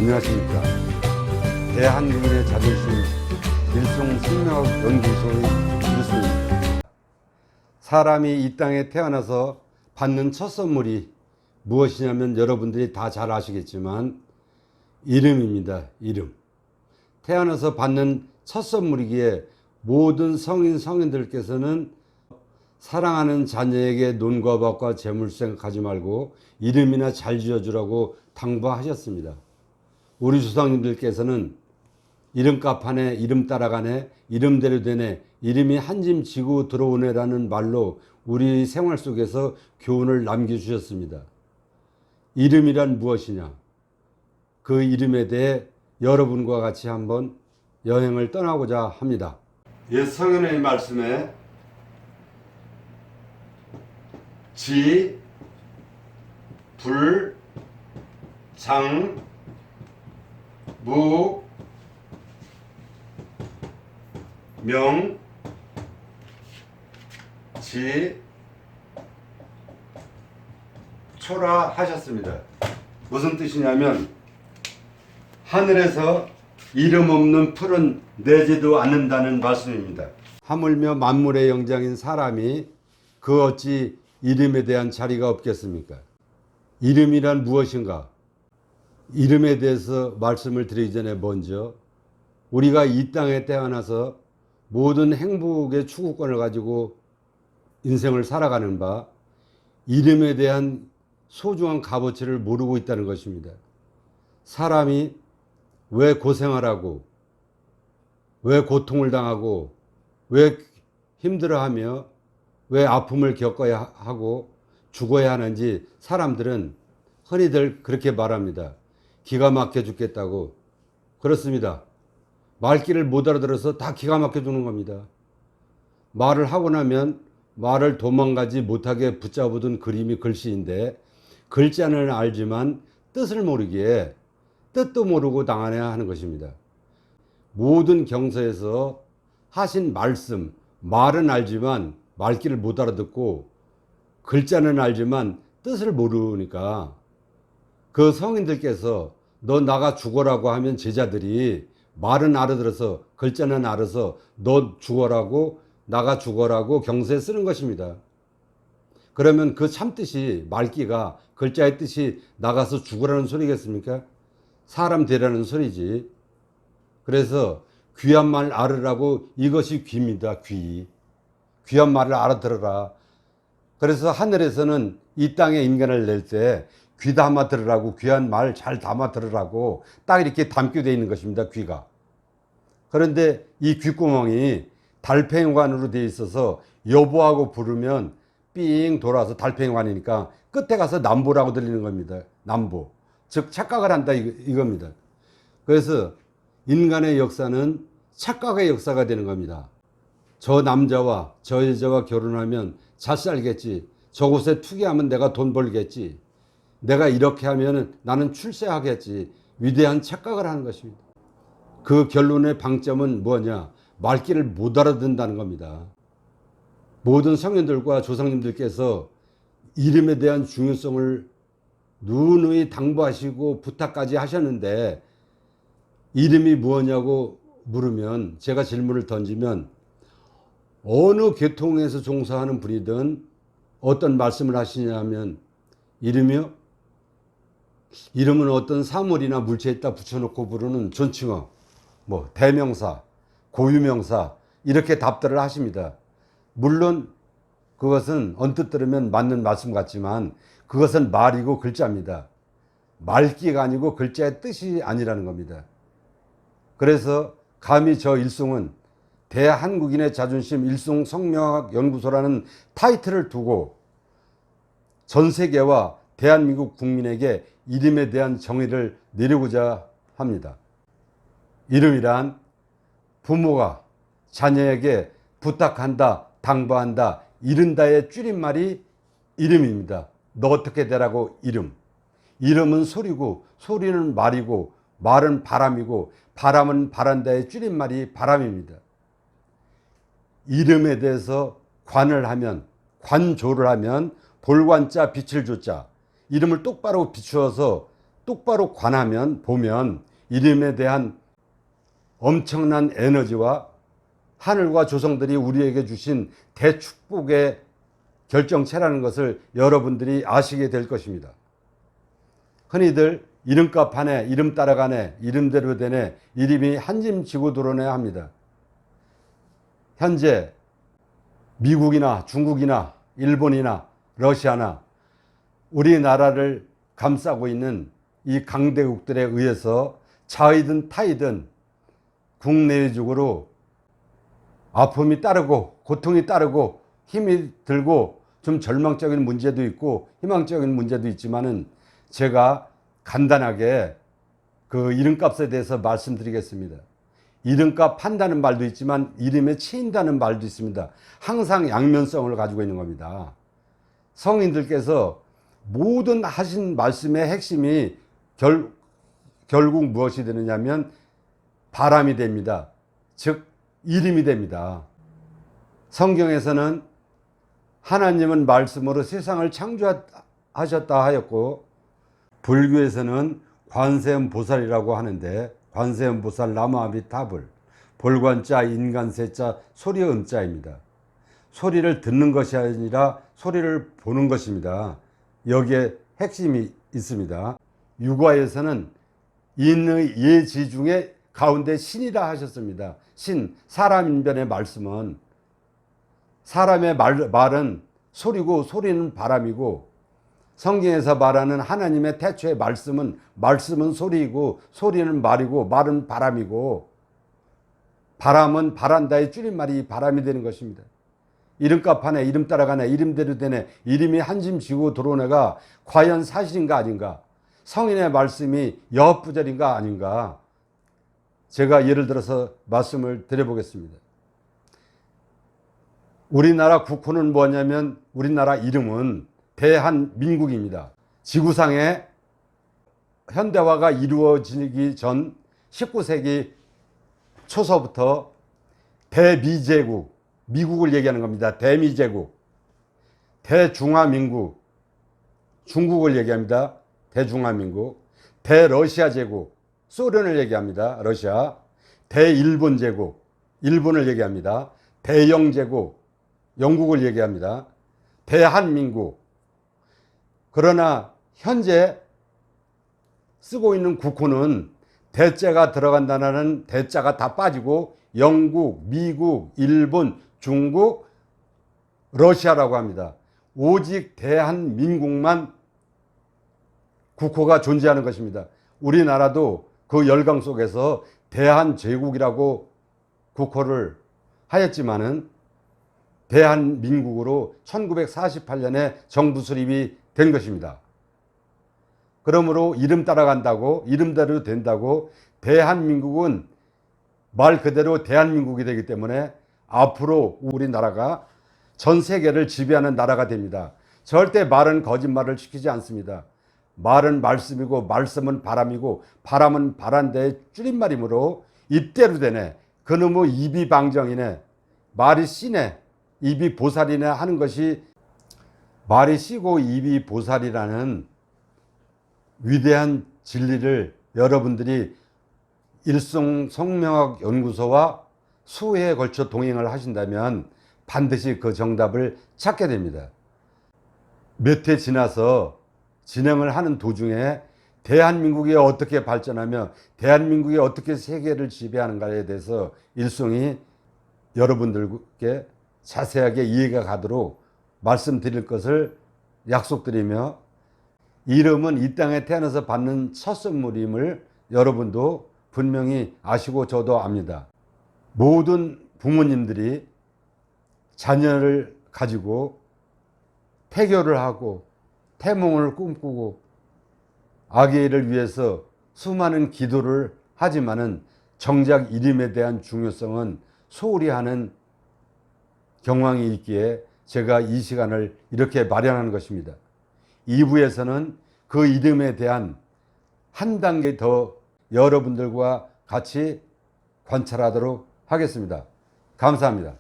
안녕하십니까. 대한민국의 자존심 일송생명연구소의 일순입니다. 사람이 이 땅에 태어나서 받는 첫 선물이 무엇이냐면 여러분들이 다 잘 아시겠지만 이름입니다. 이름. 태어나서 받는 첫 선물이기에 모든 성인들께서는 사랑하는 자녀에게 논과 밭과 재물 생각하지 말고 이름이나 잘 지어주라고 당부하셨습니다. 우리 조상님들께서는 이름값 하네, 이름 따라가네, 이름대로 되네, 이름이 한 짐 지고 들어오네라는 말로 우리 생활 속에서 교훈을 남겨주셨습니다. 이름이란 무엇이냐? 그 이름에 대해 여러분과 같이 한번 여행을 떠나고자 합니다. 옛 성경의 말씀에 지, 불, 장, 무, 명, 지, 초라 하셨습니다. 무슨 뜻이냐면 하늘에서 이름 없는 풀은 내지도 않는다는 말씀입니다. 하물며 만물의 영장인 사람이 그 어찌 이름에 대한 자리가 없겠습니까? 이름이란 무엇인가? 이름에 대해서 말씀을 드리기 전에 먼저 우리가 이 땅에 태어나서 모든 행복의 추구권을 가지고 인생을 살아가는 바 이름에 대한 소중한 값어치를 모르고 있다는 것입니다. 사람이 왜 고생을 하고 왜 고통을 당하고 왜 힘들어하며 왜 아픔을 겪어야 하고 죽어야 하는지 사람들은 흔히들 그렇게 말합니다. 기가 막혀 죽겠다고. 그렇습니다. 말귀를 못 알아들어서 다 기가 막혀 죽는 겁니다. 말을 하고 나면 말을 도망가지 못하게 붙잡아둔 그림이 글씨인데 글자는 알지만 뜻을 모르기에 뜻도 모르고 당해야 하는 것입니다. 모든 경서에서 하신 말씀, 말은 알지만 말귀를 못 알아듣고 글자는 알지만 뜻을 모르니까 그 성인들께서 너 나가 죽어라고 하면 제자들이 말은 알아들어서 글자는 알아서 너 죽어라고 나가 죽어라고 경서에 쓰는 것입니다. 그러면 그 참뜻이 말귀가 글자의 뜻이 나가서 죽으라는 소리겠습니까? 사람 되라는 소리지. 그래서 귀한 말 알으라고 이것이 귀입니다. 귀. 귀한 말을 알아들어라. 그래서 하늘에서는 이 땅에 인간을 낼 때 귀 담아 들으라고 귀한 말 잘 담아 들으라고 딱 이렇게 담게 되어 있는 것입니다. 귀가. 그런데 이 귓구멍이 달팽이관으로 되어 있어서 여보하고 부르면 삥 돌아서 달팽이관이니까 끝에 가서 남보라고 들리는 겁니다. 남보. 즉 착각을 한다 이겁니다. 그래서 인간의 역사는 착각의 역사가 되는 겁니다. 저 남자와 저 여자와 결혼하면 잘 살겠지. 저곳에 투기하면 내가 돈 벌겠지. 내가 이렇게 하면 나는 출세하겠지. 위대한 착각을 하는 것입니다. 그 결론의 방점은 뭐냐? 말귀를 못 알아듣는다는 겁니다. 모든 성인들과 조상님들께서 이름에 대한 중요성을 누누이 당부하시고 부탁까지 하셨는데 이름이 뭐냐고 물으면 제가 질문을 던지면 어느 계통에서 종사하는 분이든 어떤 말씀을 하시냐면 이름이요? 이름은 어떤 사물이나 물체에다 붙여놓고 부르는 존칭어, 뭐 대명사, 고유명사 이렇게 답들을 하십니다. 물론 그것은 언뜻 들으면 맞는 말씀 같지만 그것은 말이고 글자입니다. 말귀가 아니고 글자의 뜻이 아니라는 겁니다. 그래서 감히 저 일송은 대한국인의 자존심 일송성명학연구소라는 타이틀을 두고 전 세계와 대한민국 국민에게 이름에 대한 정의를 내리고자 합니다. 이름이란 부모가 자녀에게 부탁한다, 당부한다, 이른다의 줄임말이 이름입니다. 너 어떻게 되라고 이름. 이름은 소리고 소리는 말이고 말은 바람이고 바람은 바란다의 줄임말이 바람입니다. 이름에 대해서 관을 하면 관조를 하면 볼관자 빛을 조자 이름을 똑바로 비추어서 똑바로 관하면 보면 이름에 대한 엄청난 에너지와 하늘과 조성들이 우리에게 주신 대축복의 결정체라는 것을 여러분들이 아시게 될 것입니다. 흔히들 이름값 하네, 이름 따라가네, 이름대로 되네, 이름이 한짐 지고 들어오네 합니다. 현재 미국이나 중국이나 일본이나 러시아나 우리나라를 감싸고 있는 이 강대국들에 의해서 자이든 타이든 국내외적으로 아픔이 따르고 고통이 따르고 힘이 들고 좀 절망적인 문제도 있고 희망적인 문제도 있지만은 제가 간단하게 그 이름값에 대해서 말씀드리겠습니다. 이름값 한다는 말도 있지만 이름에 치인다는 말도 있습니다. 항상 양면성을 가지고 있는 겁니다. 성인들께서 모든 하신 말씀의 핵심이 결국 무엇이 되느냐면 바람이 됩니다. 즉 이름이 됩니다. 성경에서는 하나님은 말씀으로 세상을 창조하셨다 하였고, 불교에서는 관세음보살이라고 하는데 관세음보살 나무아미타불, 볼관자 인간세자 소리음자입니다. 소리를 듣는 것이 아니라 소리를 보는 것입니다. 여기에 핵심이 있습니다. 유과에서는 인의 예지 중에 가운데 신이라 하셨습니다. 신, 사람 인변의 말씀은, 사람의 말은 소리고 소리는 바람이고, 성경에서 말하는 하나님의 태초의 말씀은 소리이고 소리는 말이고 말은 바람이고, 바람은 바란다의 줄임말이 바람이 되는 것입니다. 이름값 하네, 이름 따라가네, 이름대로 되네, 이름이 한짐 지고 들어오네가 과연 사실인가 아닌가, 성인의 말씀이 여헛부절인가 아닌가, 제가 예를 들어서 말씀을 드려보겠습니다. 우리나라 국호는 뭐냐면 우리나라 이름은 대한민국입니다. 지구상에 현대화가 이루어지기 전 19세기 초서부터 대미제국, 미국을 얘기하는 겁니다. 대미제국, 대중화민국, 중국을 얘기합니다. 대중화민국, 대러시아 제국, 소련을 얘기합니다. 러시아, 대일본 제국, 일본을 얘기합니다. 대영제국, 영국을 얘기합니다. 대한민국. 그러나 현재 쓰고 있는 국호는 대자가 들어간다는 대자가 다 빠지고 영국, 미국, 일본, 중국, 러시아라고 합니다. 오직 대한민국만 국호가 존재하는 것입니다. 우리나라도 그 열강 속에서 대한제국이라고 국호를 하였지만은 대한민국으로 1948년에 정부 수립이 된 것입니다. 그러므로 이름 따라간다고, 이름대로 된다고, 대한민국은 말 그대로 대한민국이 되기 때문에 앞으로 우리나라가 전 세계를 지배하는 나라가 됩니다. 절대 말은 거짓말을 시키지 않습니다. 말은 말씀이고 말씀은 바람이고 바람은 바란다의 줄임말이므로 입대로 되네, 그놈의 입이 방정이네, 말이 씨네, 입이 보살이네 하는 것이, 말이 씨고 입이 보살이라는 위대한 진리를 여러분들이 일송 성명학 연구소와 수회에 걸쳐 동행을 하신다면 반드시 그 정답을 찾게 됩니다. 몇 해 지나서 진행을 하는 도중에 대한민국이 어떻게 발전하며 대한민국이 어떻게 세계를 지배하는가에 대해서 일송이 여러분들께 자세하게 이해가 가도록 말씀드릴 것을 약속드리며, 이름은 이 땅에 태어나서 받는 첫 선물임을 여러분도 분명히 아시고 저도 압니다. 모든 부모님들이 자녀를 가지고 태교를 하고 태몽을 꿈꾸고 아기를 위해서 수많은 기도를 하지만은 정작 이름에 대한 중요성은 소홀히 하는 경향이 있기에 제가 이 시간을 이렇게 마련한 것입니다. 2부에서는 그 이름에 대한 한 단계 더 여러분들과 같이 관찰하도록 하겠습니다. 감사합니다.